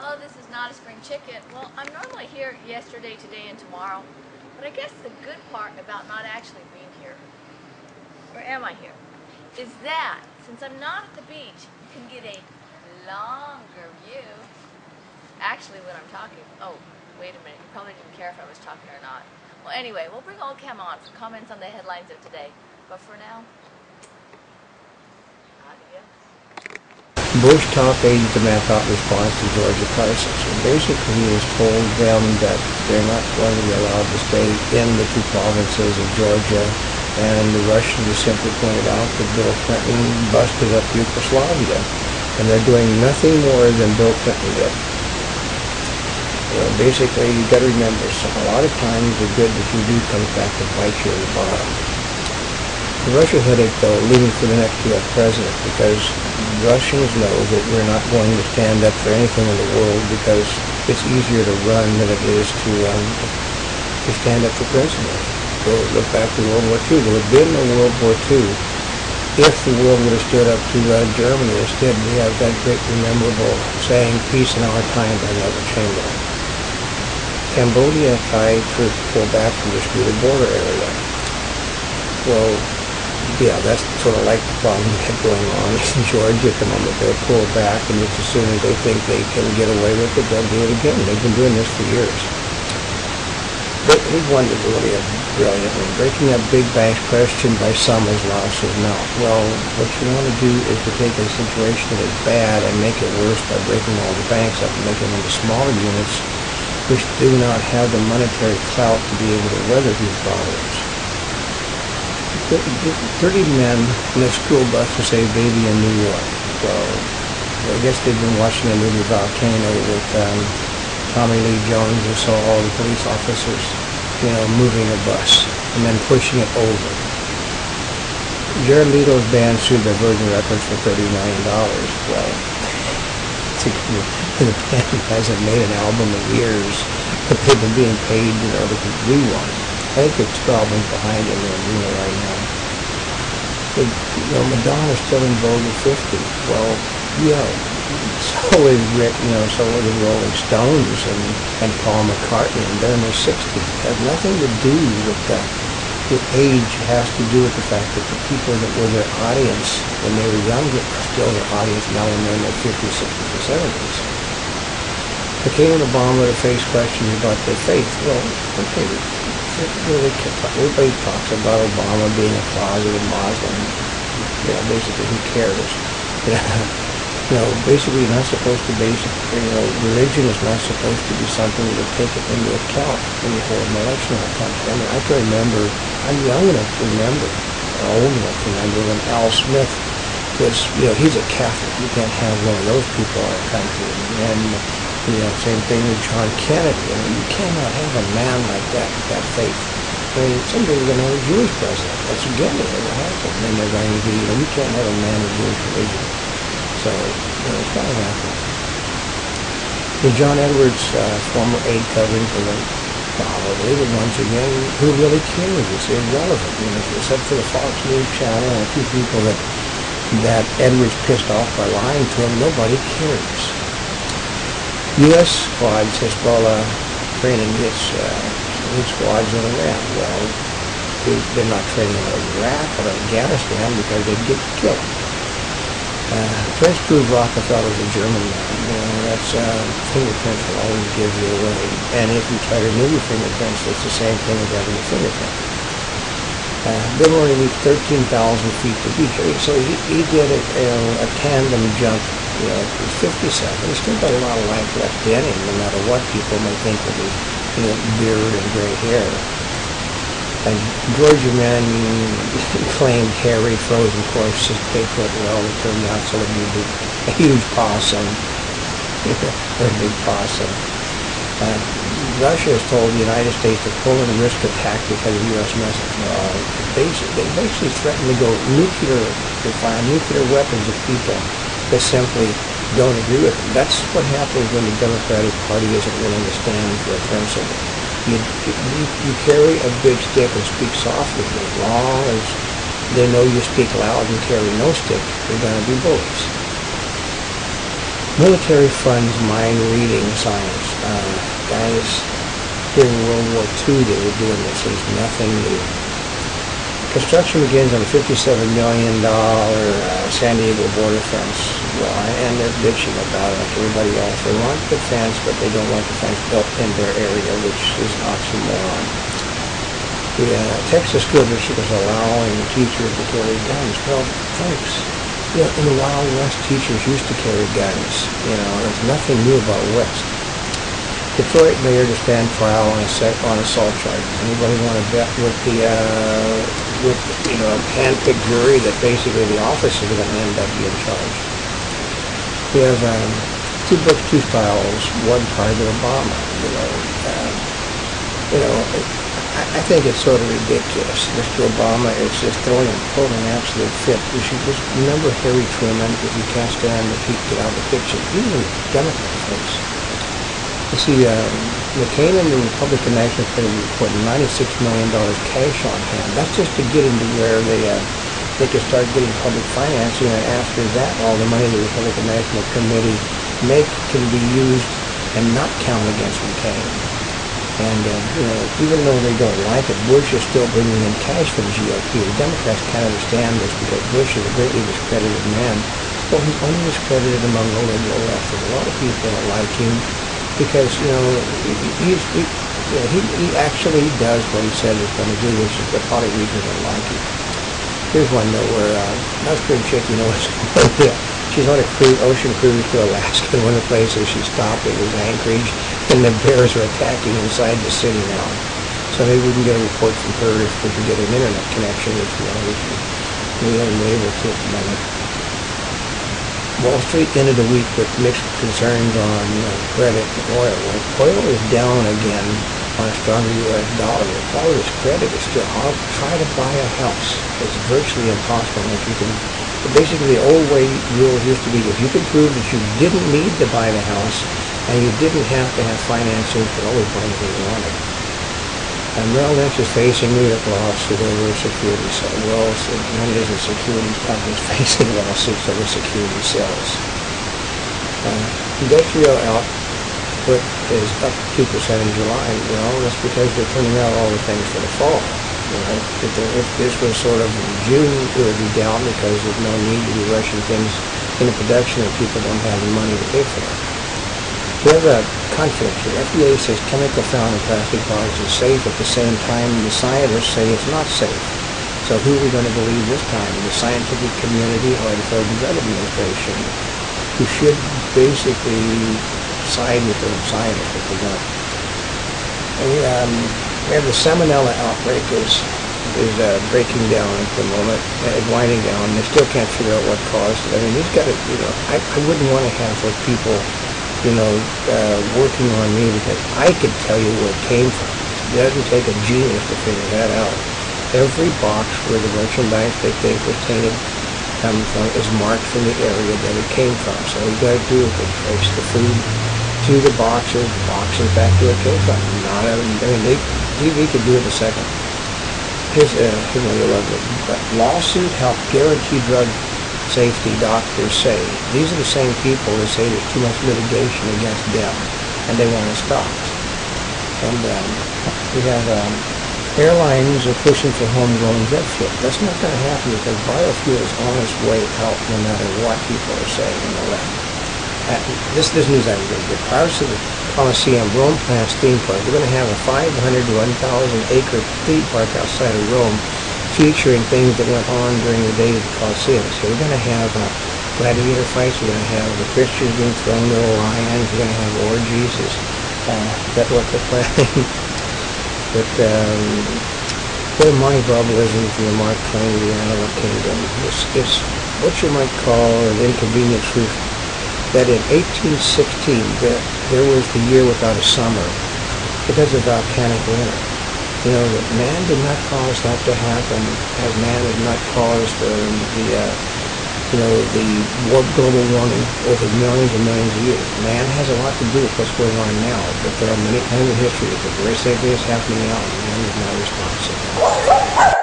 Hello, this is not a spring chicken. Well, I'm normally here yesterday, today, and tomorrow, but I guess the good part about not actually being here, or am I here, is that since I'm not at the beach, you can get a longer view. Actually, when I'm talking, oh, wait a minute, you probably didn't care if I was talking or not. Well, anyway, we'll bring Oldecam on for comments on the headlines of today, but for now, adios. Bush top aide to Mancourt responds to Georgia crisis. And basically, he has told them that they're not going to be allowed to stay in the two provinces of Georgia, and the Russians have simply pointed out that Bill Clinton busted up Yugoslavia, and they're doing nothing more than Bill Clinton did. Basically, you've got to remember, a lot of times the good that you do comes back to bite you in the bottom. The Russian headache, though, looming for the next U.S. president, because Russians know that we're not going to stand up for anything in the world because it's easier to run than it is to stand up for principle. So look back to World War II. There would have been no World War II if the world would have stood up to Germany. Instead, we have that great memorable saying, "Peace in our time by Neville Chamberlain." Cambodia tried to pull back from the disputed border area. Well, yeah, that's sort of like the problem we have going on in Georgia at the moment. They'll pull back, and just as soon as they think they can get away with it, they'll do it again. They've been doing this for years. But here's one that really is brilliant. When breaking up big banks questioned by some as loss of mouth. Well, what you want to do is to take a situation that is bad and make it worse by breaking all the banks up and making them into smaller units which do not have the monetary clout to be able to weather these problems. 30 men in a school bus to save baby in New York. Well, I guess they've been watching a movie Volcano with Tommy Lee Jones and saw all the police officers, moving a bus and then pushing it over. Jared Leto's band sued by Virgin Records for $30 million. Well, the band hasn't made an album in years, but they've been being paid, to do one. I think it's probably behind him right now. But, Madonna's still in vogue at 50. Well, so is Rick, so are the Rolling Stones and Paul McCartney, and they're in their 60s. It has nothing to do with that. The age has to do with the fact that the people that were their audience when they were younger are still their audience now when they're in their 50s, 60s, and 70s. McCain and Obama to face questions about their faith. Well, okay. Everybody talks about Obama being a closeted Muslim. Basically, who cares? Basically, you're not supposed to religion is not supposed to be something that you take into account when you hold an election in our country. I mean, I can remember, I'm young enough to remember, or old enough to remember when Al Smith was, he's a Catholic. You can't have one of those people in our country. And same thing with John Kennedy. I mean, you cannot have a man like that with that faith. I mean, someday we're going to have a Jewish president. That's again what will happen. And they're going to be, you can't have a man of Jewish religion. So, it's got to happen. John Edwards, former aide covering for them, probably, but once again, who really cares? It's irrelevant. Except for the Fox News channel and a few people that Edwards pissed off by lying to him, nobody cares. U.S. squads, Hezbollah training its squads in Iran. Well, they're not training in Iraq or Afghanistan because they'd get killed. Prince proved Rockefeller's a German man. That's fingerprints will always give you away. And if you try to remove your fingerprints, it's the same thing as having a fingerprint. Bill Murray reached 13,000 feet to beach. So he did a tandem jump. He's 57. He's still got a lot of life left in him, no matter what people may think of his beard and gray hair. And Georgia men claimed hairy frozen corpses. They put, it turned out so it'd be a huge possum, or a big possum. Russia has told the United States to pull and risk attack because of U.S. missiles. They basically threatened to go nuclear, to fire nuclear weapons at people that simply don't agree with them. That's what happens when the Democratic Party isn't willing to stand for a principle. You carry a big stick and speak softly. As long as they know you speak loud and carry no stick, they're going to be bullies. Military funds mind reading science. Guys, during World War II they were doing this. There's nothing new. Construction begins on a $57 million San Diego border fence. Well, and they're bitching about it like everybody else. They want the fence, but they don't want the fence built in their area, which is an oxymoron. The Texas school district is allowing teachers to carry guns. Well, folks, in the Wild West, teachers used to carry guns. There's nothing new about West. Detroit mayor to stand trial on assault charges. Anybody want to bet with the hand-picked jury that basically the officers are going to end up being charged? We have two books, two styles, one Private Obama. I think it's sort of ridiculous. Mr. Obama is just throwing a total and absolute fit. You should just remember Harry Truman. If you can't stand the heat, get out of the kitchen. Even Democrat folks. You see, McCain and the Republican National Committee reported $96 million cash on hand. That's just to get into where they can start getting public financing, and after that, all the money the Republican National Committee make can be used and not count against McCain. And, even though they don't like it, Bush is still bringing in cash for the GOP. The Democrats can't understand this because Bush is a greatly discredited man. Well, he's only discredited among the liberal left, and a lot of people don't like him because, he actually does what he said he's going to do, which is the part of reasons don't like him. Here's one though where North Korean chick, she's on a ocean cruise to Alaska, and one of the places she stopped it was Anchorage, and the bears are attacking inside the city now. So maybe we can get a report from her if we can get an internet connection, which we haven't been able to at the moment. Wall Street ended the week with mixed concerns on credit and oil. Oil is down again on a stronger U.S. dollar. If all this credit is still hard, try to buy a house. It's virtually impossible. Basically, the old way rule used to be if you could prove that you didn't need to buy the house and you didn't have to have financing, you could always buy anything you wanted. And Merrill Lynch is facing New York lawsuit over security sales. Well, many of the securities companies facing lawsuits over security sales. Industrial output is up 2% in July. Well, that's because they're turning out all the things for the fall. If this was sort of in June, it would be down because there's no need to be rushing things into production if people don't have the money to pay for it. We have a conflict here. FDA says chemical found in plastic bottles is safe. At the same time, the scientists say it's not safe. So who are we going to believe this time? The scientific community or the Food and Drug Administration, who should basically side with the scientists if they don't. And we have the Salmonella outbreak is breaking down at the moment, winding down. They still can't figure out what caused it. I mean, these got to, I wouldn't want to have those people working on me because I could tell you where it came from. It doesn't take a genius to figure that out. Every box where the merchandise they think was tainted comes from is marked from the area that it came from. So all you got to do is trace the food to the boxes back to where it came from. They could do it in a second. Here's one you love it. Lawsuit helped guarantee drug safety, doctors say. These are the same people that say there's too much litigation against them, and they want to stop. And we have airlines are pushing for homegrown jet fuel. That's not going to happen because biofuel is on its way out no matter what people are saying in the left. This news I'm going to get. Pirates of the Colosseum, Rome plans theme park. They're going to have a 500 to 1,000 acre theme park outside of Rome, featuring things that went on during the days of the Colosseum. So we're going to have gladiator fights. We're going to have the Christians being thrown to the lions. We're going to have orgies. That's what they're planning. But what a mind-boggling from the Mark Twain to the Animal Kingdom. It's what you might call an inconvenient truth that in 1816 there was the year without a summer because of volcanic winter. That man did not cause that to happen, as man did not cause the global warming over millions and millions of years. Man has a lot to do with what's going on now, but there are many times in history that the very same thing is happening now, and man is not responsible.